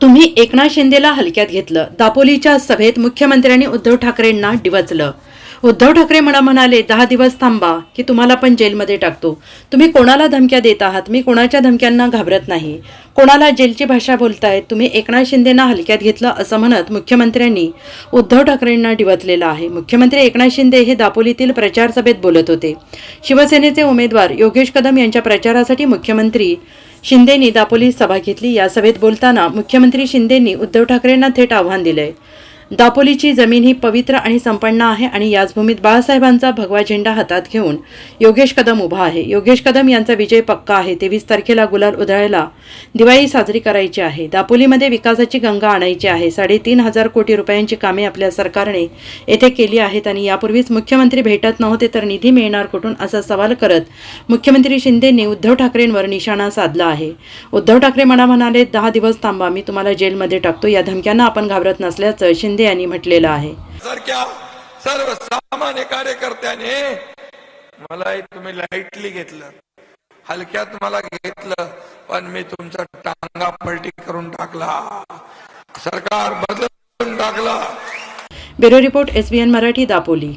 तुम्ही एकनाथ शिंदेला हलक्यात घेतलं. दापोलीच्या सभेत मुख्यमंत्र्यांनी उद्धव ठाकरेंना डिवचलं. उद्धव ठाकरे म्हणाले 10 दिवस थांबा की तुम्हाला पण जेलमध्ये टाकतो. तुम्ही कोणाला धमक्या देत आहात? मी कोणाच्या धमक्यांना घाबरत नाही. कोणाला जेलची भाषा बोलतायत? तुम्ही एकनाथ शिंदेना हलक्यात घेतलं असं म्हणत मुख्यमंत्र्यांनी उद्धव ठाकरेंना डिवचलेलं आहे. मुख्यमंत्री एकनाथ शिंदे हे दापोलीतील प्रचार सभेत बोलत होते. शिवसेनेचे उमेदवार योगेश कदम यांच्या प्रचारासाठी मुख्यमंत्री शिंदेंनी दापोलीत सभा घेतली. या सभेत बोलताना मुख्यमंत्री शिंदेंनी उद्धव ठाकरेंना थेट आव्हान दिलंय. दापोलीची जमीन ही पवित्र आणि संपन्न आहे आणि याच भूमीत बाळासाहेबांचा भगवा झेंडा हातात घेऊन योगेश कदम उभा आहे. योगेश कदम यांचा विजय पक्का आहे. 23 तारखेला गुलाल उधळायला दिवाळी साजरी करायची आहे. दापोलीमध्ये विकासाची गंगा आणायची आहे. 3,500 कोटी रुपयांची कामे आपल्या सरकारने येथे केली आहेत आणि यापूर्वीच मुख्यमंत्री भेटत नव्हते तर निधी मिळणार कुठून असा सवाल करत मुख्यमंत्री शिंदेंनी उद्धव ठाकरेंवर निशाणा साधला आहे. उद्धव ठाकरे म्हणाले 10 दिवस थांबा, मी तुम्हाला जेलमध्ये टाकतो. या धमक्यांना आपण घाबरत नसल्याचं शिंदे यांनी म्हटलेलं आहे. सर्वसामान्य कार्यकर्त्याने मला तुम्ही लाईटली घेतलं, हलक्यात मला घेतलं, पण मी तुमचा टांगा पलटी करून टाकला, सरकार बदलून टाकला. Bureau report SBN Marathi, Dapoli.